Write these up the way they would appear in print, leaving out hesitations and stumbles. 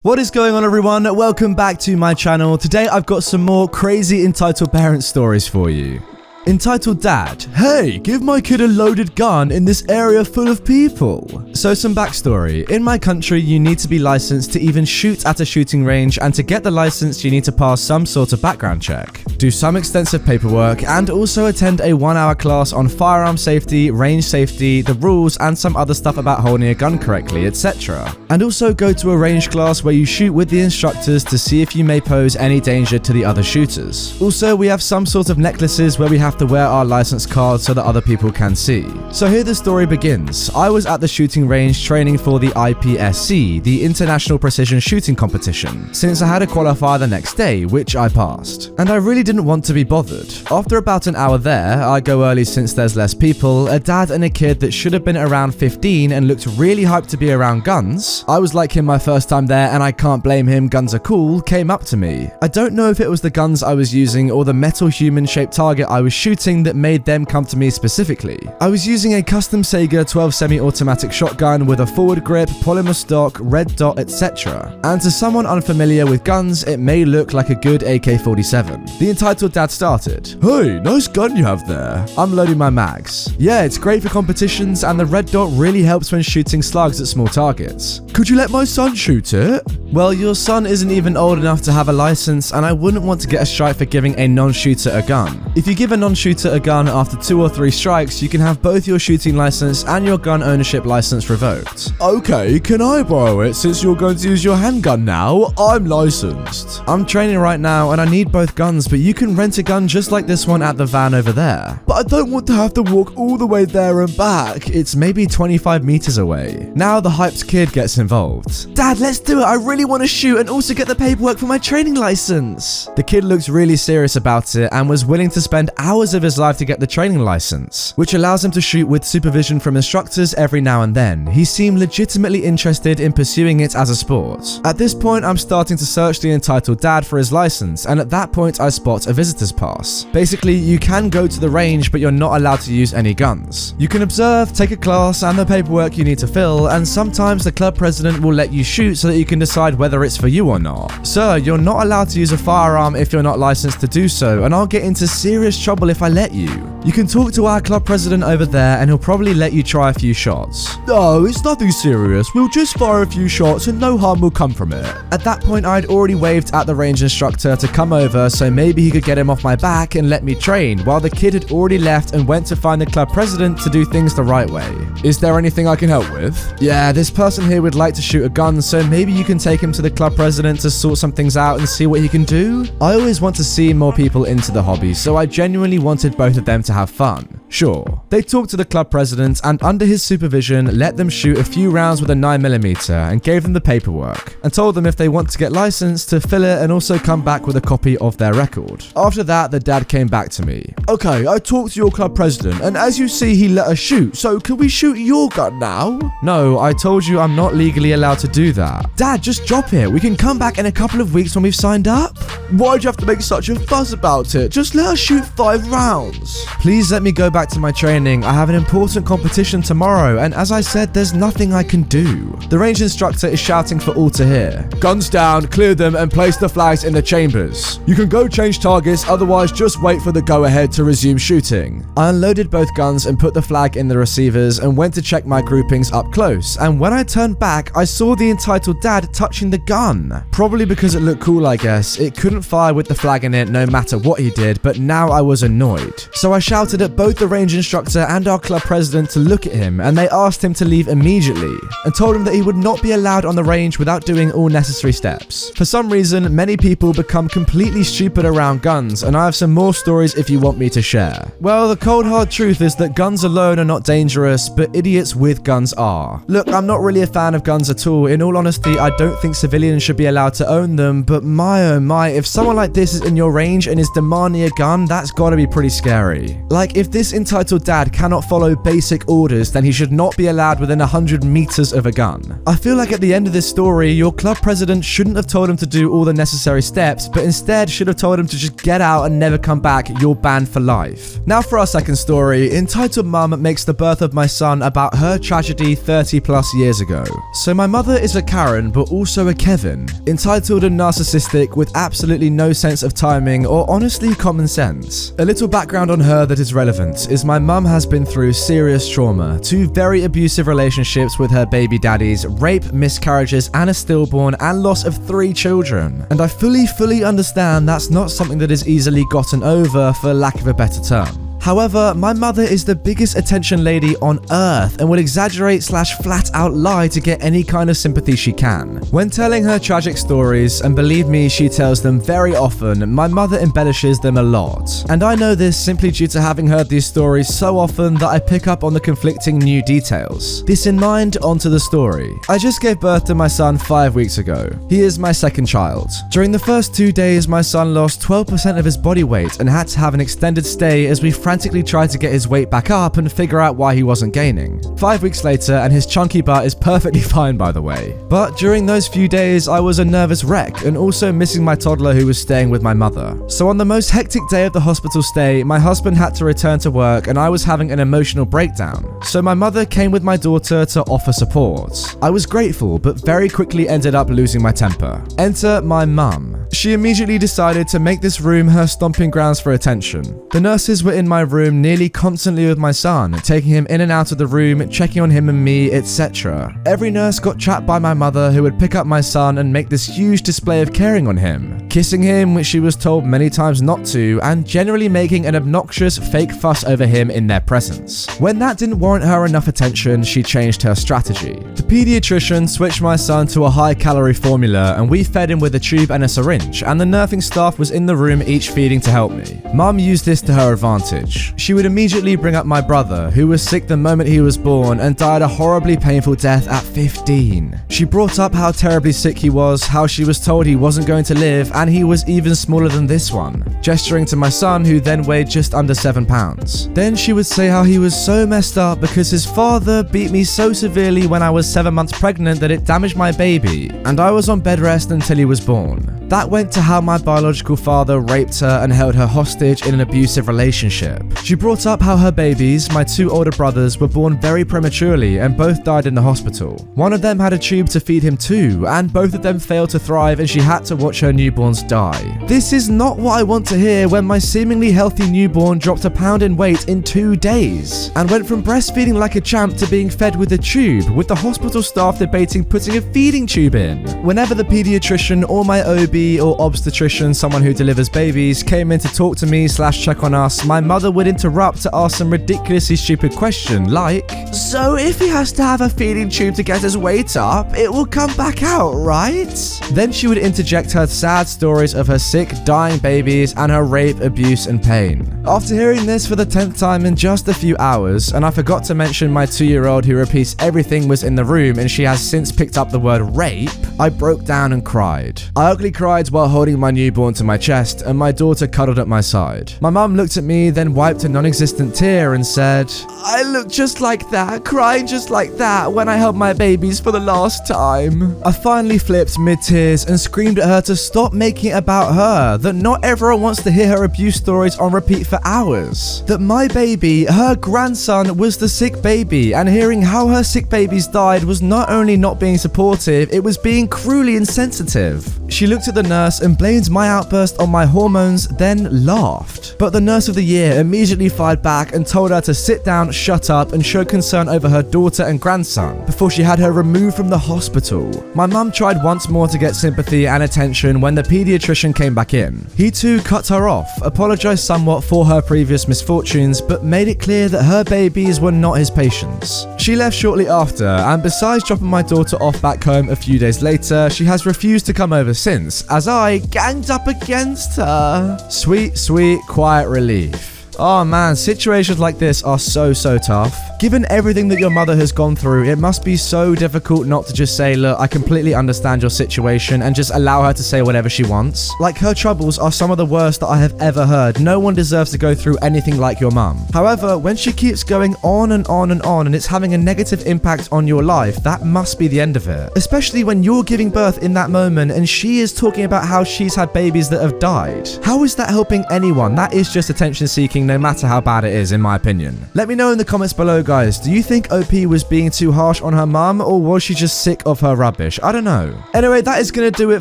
What is going on, everyone? Welcome back to my channel. Today I've got some more crazy entitled parent stories for you. Entitled Dad, hey, give my kid a loaded gun in this area full of people. So some backstory. In my country, you need to be licensed to even shoot at a shooting range, and to get the license, you need to pass some sort of background check, do some extensive paperwork, and also attend a 1-hour class on firearm safety, range safety, the rules, and some other stuff about holding a gun correctly, etc. And also go to a range class where you shoot with the instructors to see if you may pose any danger to the other shooters. Also, we have some sort of necklaces where we have to wear our license cards so that other people can see. So here the story begins. I was at the shooting range training for the IPSC, the International Precision Shooting Competition, since I had a qualifier the next day, which I passed. And I really didn't want to be bothered. After about an hour there, I go early since there's less people, a dad and a kid that should have been around 15 and looked really hyped to be around guns. I was like him my first time there, and I can't blame him, guns are cool, came up to me. I don't know if it was the guns I was using or the metal human-shaped target I was shooting that made them come to me specifically. I was using a custom Sega 12 semi-automatic shotgun with a forward grip, polymer stock, red dot, etc. And to someone unfamiliar with guns, it may look like a good AK-47. The entitled dad started. Hey, nice gun you have there. I'm loading my mags. Yeah, it's great for competitions, and the red dot really helps when shooting slugs at small targets. Could you let my son shoot it? Well, your son isn't even old enough to have a license, and I wouldn't want to get a strike for giving a non-shooter a gun. If you give a non-shooter a gun after 2 or 3 strikes, you can have both your shooting license and your gun ownership license revoked. Okay, can I borrow it since you're going to use your handgun now? I'm licensed. I'm training right now and I need both guns, but you can rent a gun just like this one at the van over there. But I don't want to have to walk all the way there and back. It's maybe 25 meters away. Now the hyped kid gets involved. Dad, let's do it. I really want to shoot and also get the paperwork for my training license. The kid looked really serious about it and was willing to spend hours of his life to get the training license, which allows him to shoot with supervision from instructors every now and then. He seemed legitimately interested in pursuing it as a sport. At this point, I'm starting to search the entitled dad for his license, and at that point I spot a visitor's pass. Basically, you can go to the range, but you're not allowed to use any guns. You can observe, take a class, and the paperwork you need to fill, and sometimes the club president will let you shoot so that you can decide whether it's for you or not. Sir, you're not allowed to use a firearm if you're not licensed to do so, and I'll get into serious trouble if I let you. You can talk to our club president over there and he'll probably let you try a few shots. No, it's nothing serious. We'll just fire a few shots and no harm will come from it. At that point, I'd already waved at the range instructor to come over so maybe he could get him off my back and let me train, while the kid had already left and went to find the club president to do things the right way. Is there anything I can help with? Yeah, this person here would like to shoot a gun, so maybe you can take him to the club president to sort some things out and see what he can do? I always want to see more people into the hobby, so I genuinely wanted both of them to have fun. Sure. They talked to the club president and under his supervision let them shoot a few rounds with a 9mm and gave them the paperwork and told them if they want to get licensed to fill it and also come back with a copy of their record. After that, the dad came back to me. Okay, I talked to your club president and as you see he let us shoot, so can we shoot your gun now? No, I told you I'm not legally allowed to do that. Dad, just drop it. We can come back in a couple of weeks when we've signed up. Why'd you have to make such a fuss about it? Just let us shoot 5 rounds. Please let me go back to my training. I have an important competition tomorrow, and as I said, there's nothing I can do. The range instructor is shouting for all to hear. Guns down, clear them, and place the flags in the chambers. You can go change targets, otherwise just wait for the go-ahead to resume shooting. I unloaded both guns and put the flag in the receivers and went to check my groupings up close, and when I turned back, I saw the entitled dad touching the gun. Probably because it looked cool, I guess. It couldn't fire with the flag in it no matter what he did, but now I was annoyed. So I shouted at both the range instructor and our club president to look at him, and they asked him to leave immediately and told him that he would not be allowed on the range without doing all necessary steps. For some reason, many people become completely stupid around guns, and I have some more stories if you want me to share. Well, the cold hard truth is that guns alone are not dangerous, but idiots with guns are. Look, I'm not really a fan of guns at all. In all honesty, I don't think civilians should be allowed to own them, but my oh my, if someone like this is in your range and is demanding a gun, that's gotta be pretty scary. Like, if this entitled dad cannot follow basic orders, then he should not be allowed within 100 meters of a gun. I feel like at the end of this story, your club president shouldn't have told him to do all the necessary steps, but instead should have told him to just get out and never come back. You're banned for life. Now for our second story. Entitled Mum makes the birth of my son about her tragedy 30 plus years ago. So my mother is a Karen, but also a Kevin. Entitled and narcissistic with absolutely no sense of timing or honestly common sense. A little background on her that is relevant is my mum has been through serious trauma, 2 very abusive relationships with her baby daddies, rape, miscarriages and a stillborn, and loss of 3 children. And I fully understand that's not something that is easily gotten over, for lack of a better term. However, my mother is the biggest attention lady on earth and will exaggerate / flat out lie to get any kind of sympathy she can. When telling her tragic stories, and believe me, she tells them very often, my mother embellishes them a lot. And I know this simply due to having heard these stories so often that I pick up on the conflicting new details. This in mind, onto the story. I just gave birth to my son 5 weeks ago. He is my second child. During the first 2 days, my son lost 12% of his body weight and had to have an extended stay as we frantically tried to get his weight back up and figure out why he wasn't gaining. 5 weeks later, and his chunky butt is perfectly fine, by the way. But during those few days, I was a nervous wreck and also missing my toddler who was staying with my mother. So on the most hectic day of the hospital stay, my husband had to return to work and I was having an emotional breakdown. So my mother came with my daughter to offer support. I was grateful, but very quickly ended up losing my temper. Enter my mum. She immediately decided to make this room her stomping grounds for attention. The nurses were in my room nearly constantly with my son, taking him in and out of the room, checking on him and me, etc. Every nurse got trapped by my mother, who would pick up my son and make this huge display of caring on him, kissing him, which she was told many times not to, and generally making an obnoxious fake fuss over him in their presence. When that didn't warrant her enough attention, she changed her strategy. The pediatrician switched my son to a high-calorie formula and we fed him with a tube and a syringe, and the nursing staff was in the room each feeding to help me. Mum used this to her advantage. She would immediately bring up my brother, who was sick the moment he was born and died a horribly painful death at 15. She brought up how terribly sick he was, how she was told he wasn't going to live, and he was even smaller than this one, gesturing to my son, who then weighed just under 7 pounds. Then she would say how he was so messed up because his father beat me so severely when I was 7 months pregnant that it damaged my baby, and I was on bed rest until he was born. That went to how my biological father raped her and held her hostage in an abusive relationship. She brought up how her babies, my 2 older brothers, were born very prematurely and both died in the hospital. One of them had a tube to feed him too, and both of them failed to thrive and she had to watch her newborns die. This is not what I want to hear when my seemingly healthy newborn dropped a pound in weight in 2 days and went from breastfeeding like a champ to being fed with a tube, with the hospital staff debating putting a feeding tube in. Whenever the pediatrician or my OB or obstetrician, someone who delivers babies, came in to talk to me / check on us, my mother would interrupt to ask some ridiculously stupid question like, "So if he has to have a feeding tube to get his weight up, it will come back out, right?" Then she would interject her sad stories of her sick, dying babies and her rape, abuse and pain. After hearing this for the 10th time in just a few hours, and I forgot to mention my 2-year-old who repeats everything was in the room and she has since picked up the word rape, I broke down and cried. I ugly cried while holding my newborn to my chest and my daughter cuddled at my side. My mum looked at me, then wiped a non-existent tear and said, "I looked just like that, crying just like that when I held my babies for the last time." I finally flipped mid-tears and screamed at her to stop making it about her, that not everyone wants to hear her abuse stories on repeat for hours. That my baby, her grandson, was the sick baby, and hearing how her sick babies died was not only not being supportive, it was being cruelly insensitive. She looked at the nurse and blamed my outburst on my hormones, then laughed. But the nurse of the year immediately fired back and told her to sit down, shut up, and show concern over her daughter and grandson before she had her removed from the hospital. My mum tried once more to get sympathy and attention when the pediatrician came back in. He too cut her off, apologized somewhat for her previous misfortunes, but made it clear that her babies were not his patients. She left shortly after, and besides dropping my daughter off back home a few days later, she has refused to come over since, as I ganged up against her. Sweet, sweet, quiet relief. Oh man, situations like this are so tough. Given everything that your mother has gone through, it must be so difficult not to just say, look, I completely understand your situation, and just allow her to say whatever she wants. Like, her troubles are some of the worst that I have ever heard. No one deserves to go through anything like your mum. However, when she keeps going on and on and on, and it's having a negative impact on your life, that must be the end of it. Especially when you're giving birth in that moment and she is talking about how she's had babies that have died. How is that helping anyone? That is just attention seeking, no matter how bad it is, in my opinion. Let me know in the comments below, guys. Do you think OP was being too harsh on her mum, or was she just sick of her rubbish? I don't know. Anyway, that is going to do it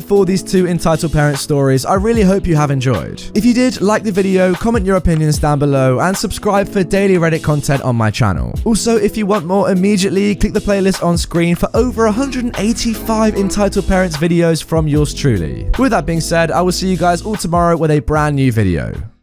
for these two entitled parent stories. I really hope you have enjoyed. If you did, like the video, comment your opinions down below, and subscribe for daily Reddit content on my channel. Also, if you want more immediately, click the playlist on screen for over 185 entitled parents videos from yours truly. With that being said, I will see you guys all tomorrow with a brand new video.